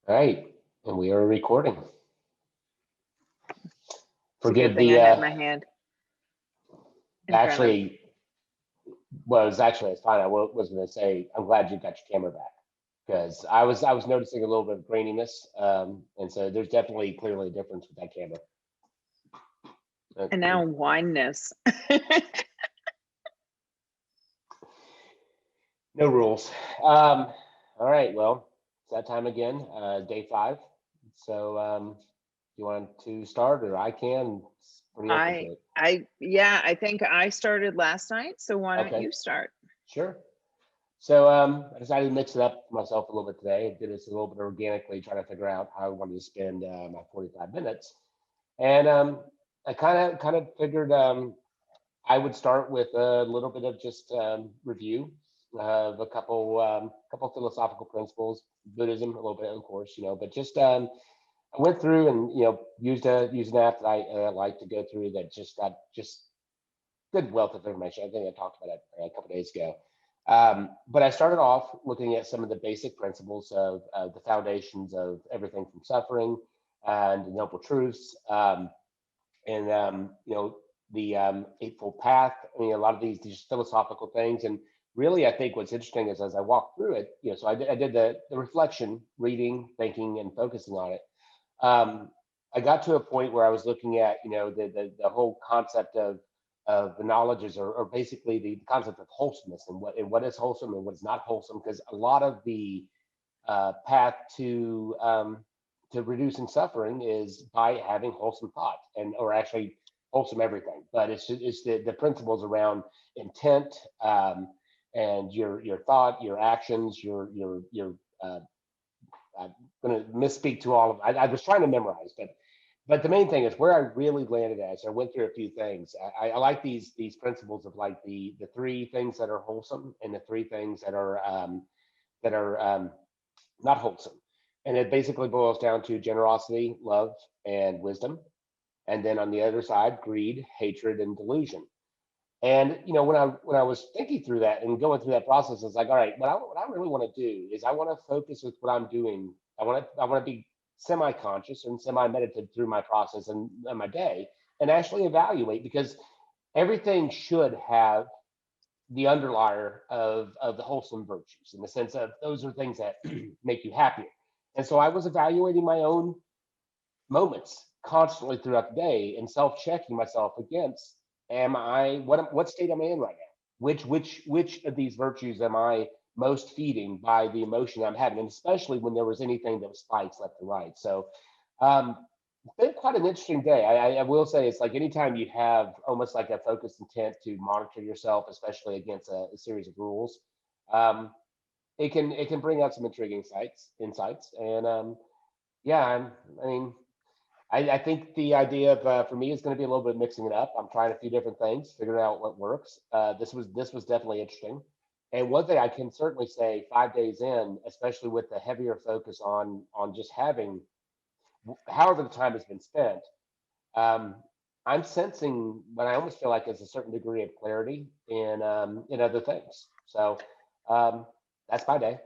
All right, and we are recording. It's a good Forgive thing the I had my hand in front of. actually. Well, it was actually it's fine. Was going to say I'm glad you got your camera back because I was noticing a little bit of graininess, and so there's definitely clearly a difference with that camera. And now wineness. No rules. All right, well, it's that time again, day 5. So you want to start, or I can? It's pretty open to it. Yeah, I think I started last night. So why don't Okay, you start? sure. So I decided to mix it up for myself a little bit today. I did this a little bit organically, trying to figure out how I wanted to spend my 45 minutes. And I kind of figured I would start with a little bit of just review of a couple philosophical principles, Buddhism a little bit, of course, but just I went through and used an app that I like to go through that just got just good wealth of information. I think I talked about it a couple days ago. But I started off looking at some of the basic principles of the foundations of everything from suffering and the noble truths, and the Eightfold Path. I mean, a lot of these philosophical things, and really, I think what's interesting is as I walk through it, so I did the reflection, reading, thinking, and focusing on it. I got to a point where I was looking at, the whole concept of the knowledges, or basically the concept of wholesomeness, and what is wholesome and what is not wholesome, because a lot of the path to reducing suffering is by having wholesome thought, or actually wholesome everything. But it's the principles around intent, and your thought, your actions, your I'm going to misspeak to all of. I was trying to memorize, but the main thing is where I really landed at. So I went through a few things. I like these principles of like the 3 things that are wholesome and the 3 things that are not wholesome, and it basically boils down to generosity, love, and wisdom, and then on the other side, greed, hatred, and delusion. And when I was thinking through that and going through that process, it's like, all right, what I really want to do is I want to focus with what I'm doing. I want to be semi-conscious and semi-meditative through my process and my day, and actually evaluate, because everything should have the underlier of the wholesome virtues, in the sense of those are things that make you happier. And so I was evaluating my own moments constantly throughout the day and self-checking myself against, am I what state am I in right now? Which of these virtues am I most feeding by the emotion I'm having, and especially when there was anything that was spikes left and right. So um, it's been quite an interesting day. I will say it's like anytime you have almost like a focused intent to monitor yourself, especially against a series of rules, um, it can bring out some intriguing insights, and yeah, I mean, I think the idea of for me is going to be a little bit mixing it up. I'm trying a few different things, figuring out what works. This was definitely interesting. And one thing I can certainly say, 5 days in, especially with the heavier focus on just having, however the time has been spent, um, I'm sensing what I almost feel like is a certain degree of clarity in other things. So um, that's my day.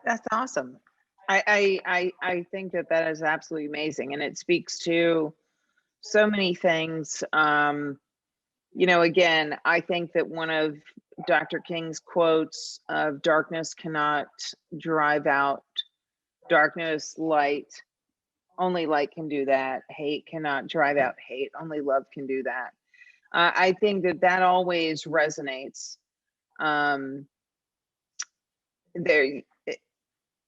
That's awesome. I think that is absolutely amazing, and it speaks to so many things. Again, I think that one of Dr. King's quotes of darkness cannot drive out darkness, light, only light can do that. Hate cannot drive out hate, only love can do that. I think that always resonates. Um, there,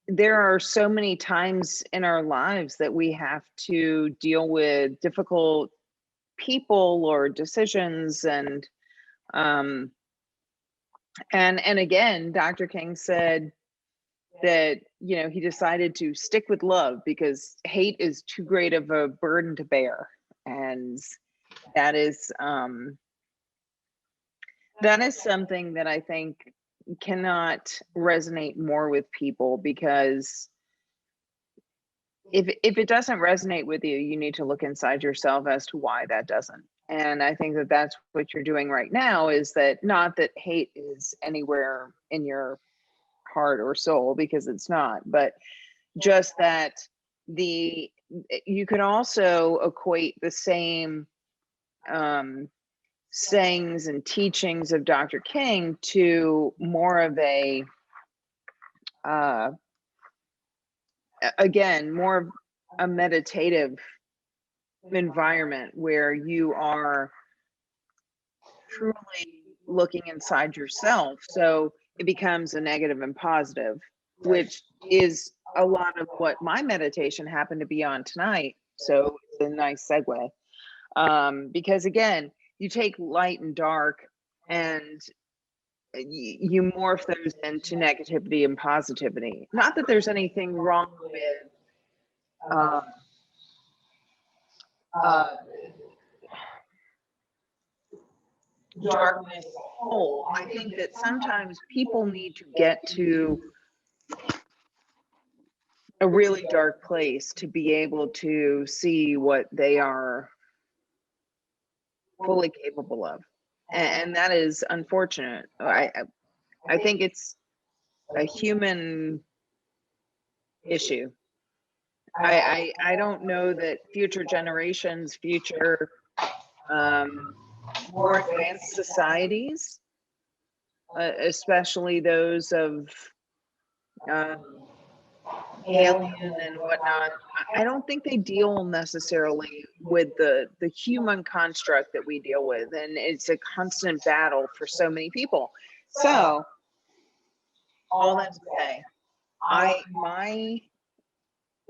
there are so many times in our lives that we have to deal with difficult people or decisions, um and again, Dr. King said that he decided to stick with love because hate is too great of a burden to bear. And that is something that I think cannot resonate more with people, because if it doesn't resonate with you, you need to look inside yourself as to why that doesn't. And I think that that's what you're doing right now, is that not that hate is anywhere in your heart or soul, because it's not, but just that you can also equate the same sayings and teachings of Dr. King to more of a again, more of a meditative environment where you are truly looking inside yourself. So it becomes a negative and positive, which is a lot of what my meditation happened to be on tonight. So it's a nice segue. Because again, you take light and dark and you morph those into negativity and positivity. Not that there's anything wrong with darkness as a whole. I think that sometimes people need to get to a really dark place to be able to see what they are fully capable of. And that is unfortunate. I think it's a human issue. I don't know that future generations, future more advanced societies, especially those of alien and whatnot, I don't think they deal necessarily with the human construct that we deal with, and it's a constant battle for so many people. So all that to say, my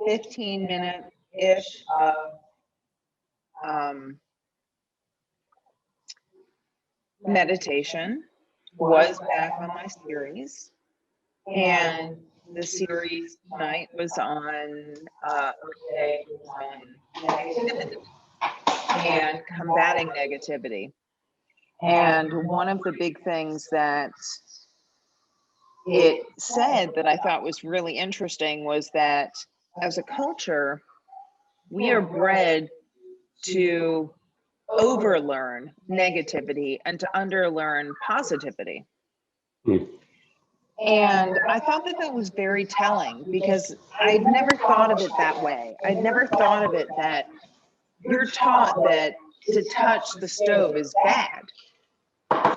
15-minute ish of meditation was back on my series, and the series tonight was on negativity and combating negativity. And one of the big things that it said that I thought was really interesting was that as a culture, we are bred to overlearn negativity and to underlearn positivity. And I thought that that was very telling, because I'd never thought of it that way. I'd never thought of it that you're taught that to touch the stove is bad.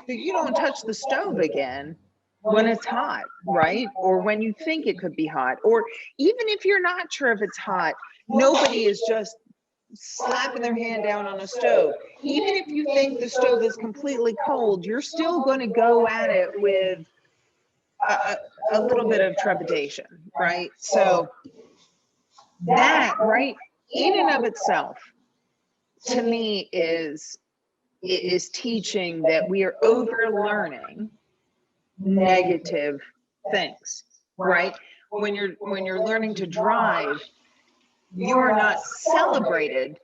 You don't touch the stove again when it's hot, right? Or when you think it could be hot. Or even if you're not sure if it's hot, nobody is just slapping their hand down on a stove. Even if you think the stove is completely cold, you're still going to go at it with a little bit of trepidation, right? So that, right, in and of itself, to me is teaching that we are overlearning negative things, right? When you're learning to drive, you are not celebrated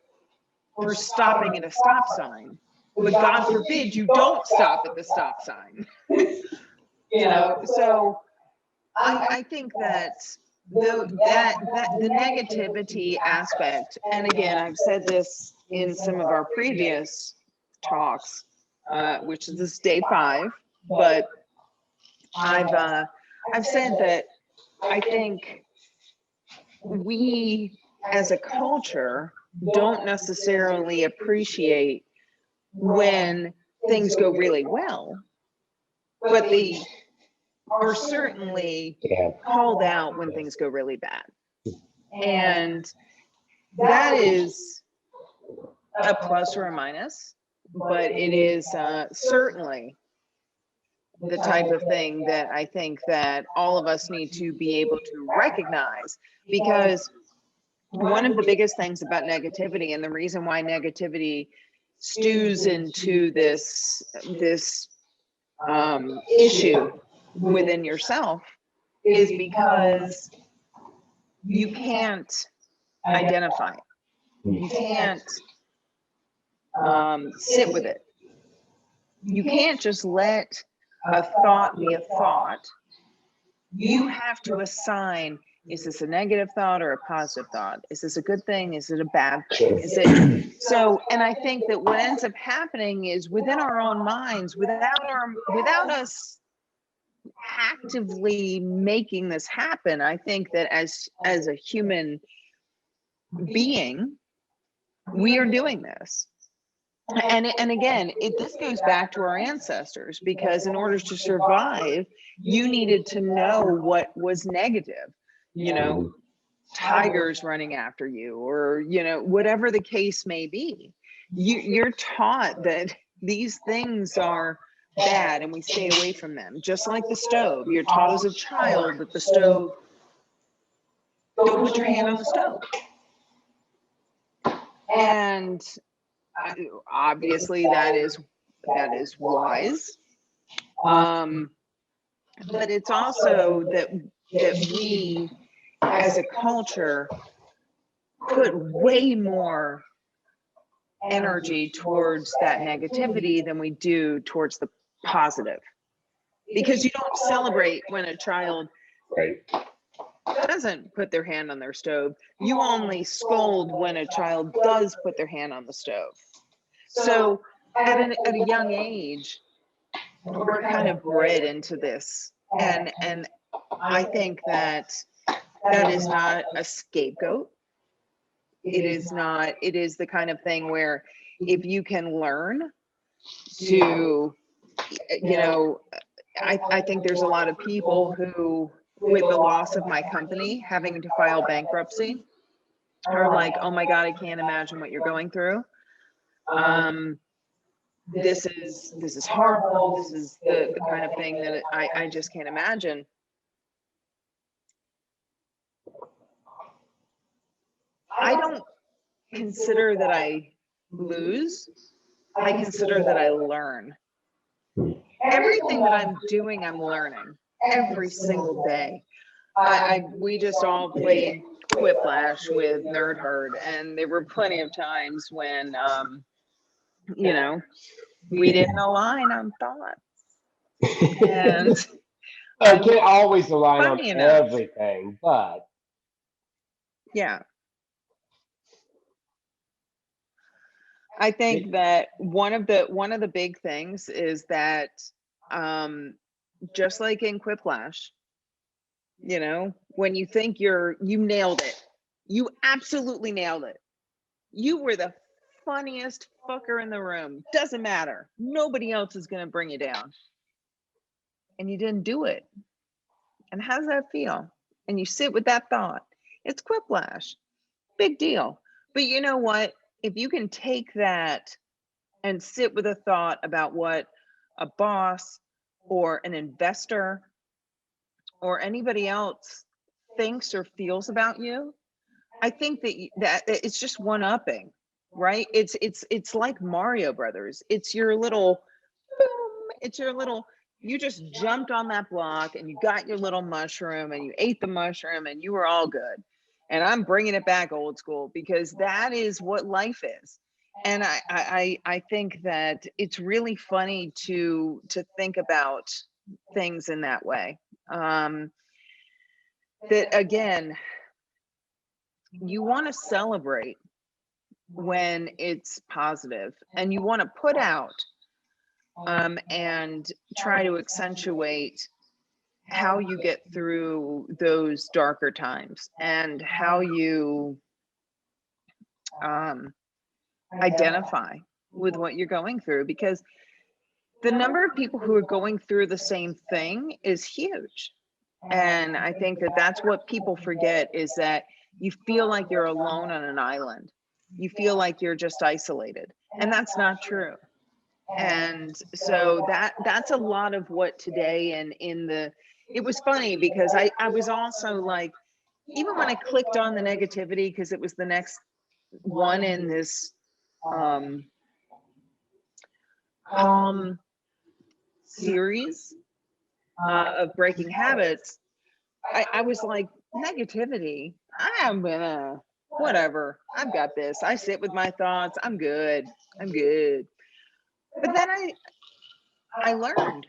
for stopping at a stop sign, but God forbid you don't stop at the stop sign. You know, so I think that the negativity aspect, and again, I've said this in some of our previous talks, which is this day 5, but I've said that I think we as a culture don't necessarily appreciate when things go really well, but they are certainly called out when things go really bad. And that is a plus or a minus, but it is certainly the type of thing that I think that all of us need to be able to recognize, because one of the biggest things about negativity, and the reason why negativity stews into this issue within yourself, is because you can't identify it. You can't sit with it. You can't just let a thought be a thought. You have to assign, is this a negative thought or a positive thought? Is this a good thing? Is it a bad thing? Is it so? And I think that what ends up happening is within our own minds, without us actively making this happen. I think that as a human being, we are doing this. And again, this goes back to our ancestors, because in order to survive, you needed to know what was negative, you know, tigers running after you, or, you know, whatever the case may be. You're taught that these things are bad and we stay away from them. Just like the stove, you're taught as a child that the stove, don't put your hand on the stove. And obviously that is wise. But it's also that we as a culture put way more energy towards that negativity than we do towards the positive, because you don't celebrate when a child doesn't put their hand on their stove. You only scold when a child does put their hand on the stove. So at a young age, we're kind of bred into this, and I think that is not a scapegoat. It is not. It is the kind of thing where if you can learn to, you know, I think there's a lot of people who, with the loss of my company having to file bankruptcy, are like, oh my God, I can't imagine what you're going through. This is horrible. This is the kind of thing that I just can't imagine. I don't consider that I lose. I consider that I learn. Everything that I'm doing, I'm learning every single day. We just all played Quiplash with Nerd Herd, and there were plenty of times when, you know, we didn't align on thoughts. And I can't always align on enough, everything, but yeah. I think that one of the big things is that, just like in Quiplash, you know, when you think you nailed it, you absolutely nailed it. You were the funniest fucker in the room. Doesn't matter. Nobody else is going to bring you down. And you didn't do it. And how does that feel? And you sit with that thought. It's Quiplash. Big deal. But you know what? If you can take that and sit with a thought about what a boss or an investor or anybody else thinks or feels about you, I think that it's just one-upping, right? It's like Mario Brothers. It's your little boom. It's your little, you just jumped on that block and you got your little mushroom and you ate the mushroom and you were all good. And I'm bringing it back old school, because that is what life is. And I think that it's really funny to think about things in that way. That again, you want to celebrate when it's positive, and you want to put out and try to accentuate how you get through those darker times and how you identify with what you're going through, because the number of people who are going through the same thing is huge. And I think that that's what people forget, is that you feel like you're alone on an island. You feel like you're just isolated, and that's not true. And so that's a lot of what today, and it was funny because I was also like, even when I clicked on the negativity, because it was the next one in this calm series of breaking habits, I was like, negativity, I'm gonna, whatever, I've got this. I sit with my thoughts. I'm good. But then I learned.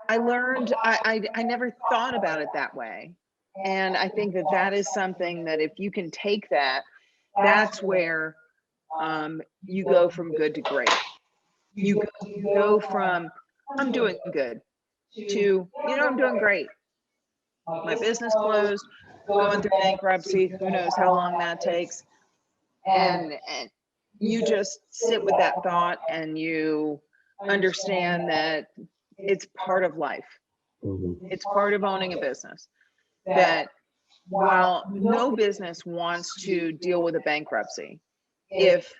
I never thought about it that way. And I think that is something that if you can take that, that's where you go from good to great. You go from, I'm doing good, to, I'm doing great. My business closed, going through bankruptcy, who knows how long that takes. And you just sit with that thought and you understand that it's part of life. It's part of owning a business. That while no business wants to deal with a bankruptcy, if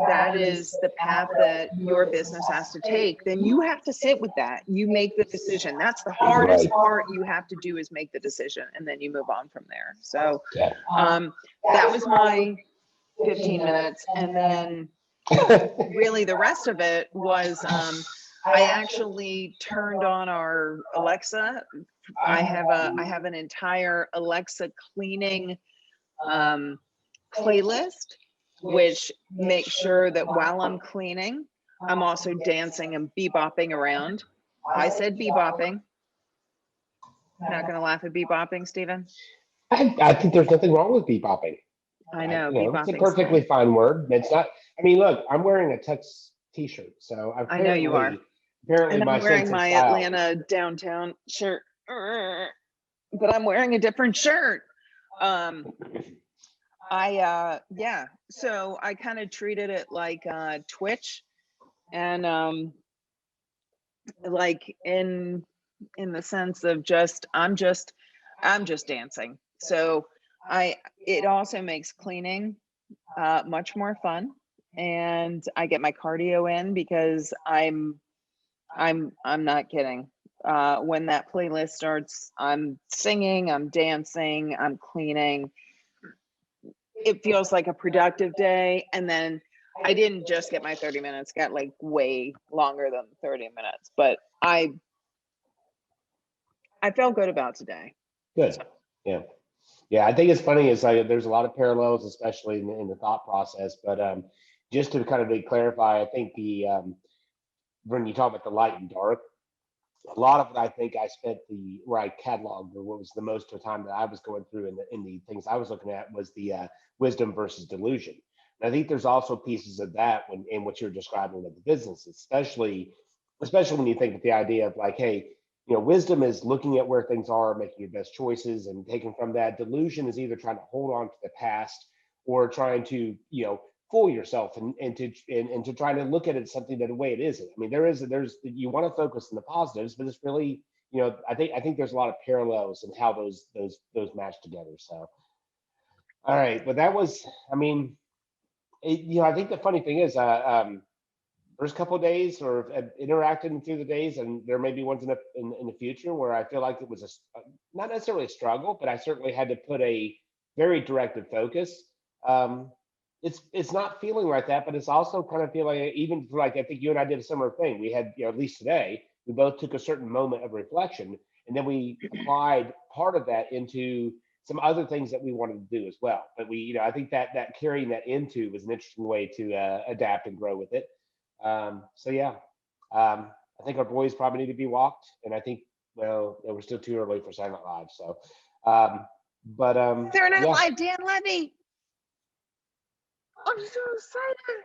that is the path that your business has to take, then you have to sit with that. You make the decision. That's the hardest part you have to do, is make the decision, and then you move on from there. So that was my 15 minutes. And then really the rest of it was I actually turned on our Alexa. I have an entire Alexa cleaning playlist, which makes sure that while I'm cleaning, I'm also dancing and bebopping around. I said bebopping. Not going to laugh at bebopping, Stephen? I think there's nothing wrong with bebopping. I know, it's a perfectly fine word. It's not. I mean, look, I'm wearing a Tux t-shirt, so I know you are. Apparently, and I'm wearing my style. Atlanta downtown shirt, but I'm wearing a different shirt. Yeah, so I kind of treated it like Twitch, and like in the sense of I'm just dancing. So it also makes cleaning much more fun, and I get my cardio in, because I'm not kidding. When that playlist starts, I'm singing, I'm dancing, I'm cleaning. It feels like a productive day. And then I didn't just get my 30 minutes, got like way longer than 30 minutes, but I felt good about today. Good. Yeah. Yeah. I think it's funny is there's a lot of parallels, especially in the thought process, but just to kind of clarify, I think when you talk about the light and dark, a lot of it, I think I spent where I cataloged, or what was the most of the time that I was going through in the things I was looking at, was the wisdom versus delusion. And I think there's also pieces of that in what you're describing with the business, especially when you think of the idea of like, hey, wisdom is looking at where things are, making your best choices, and taking from that. Delusion is either trying to hold on to the past, or trying to, fool yourself and to try to look at it something that the way it isn't. I mean, there's you want to focus on the positives, but it's really, I think there's a lot of parallels in how those match together. So, all right, but that was, I mean, I think the funny thing is, there's a couple of days, or interacting through the days, and there may be ones in the future where I feel like it was not necessarily a struggle, but I certainly had to put a very directed focus. It's not feeling like that, but it's also kind of feeling even like, I think you and I did a similar thing. We had, at least today, we both took a certain moment of reflection, and then we applied part of that into some other things that we wanted to do as well. But we, I think that carrying that into was an interesting way to adapt and grow with it. So yeah, I think our boys probably need to be walked, and I think, well, we're still too early for Silent Live. So, Saturday Night Live, Dan Levy. I'm so excited.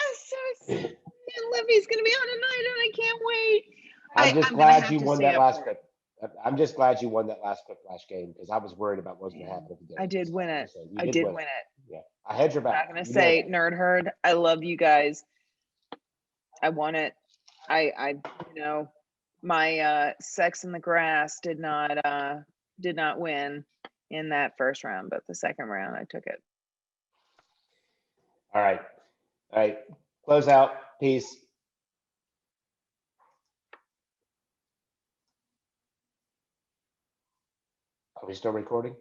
I'm so excited. Dan Levy's gonna be on tonight, and I can't wait. I'm just glad you won that last quick. I'm just glad you won that last quick flash game, because I was worried about what was going to happen if you did. I did win it. I did win it. Yeah, I had your back. I'm not gonna say Nerd Herd. I love you guys. I won it. I my Sex in the Grass did not win in that first round, but the second round I took it. All right. Close out. Peace. Are we still recording?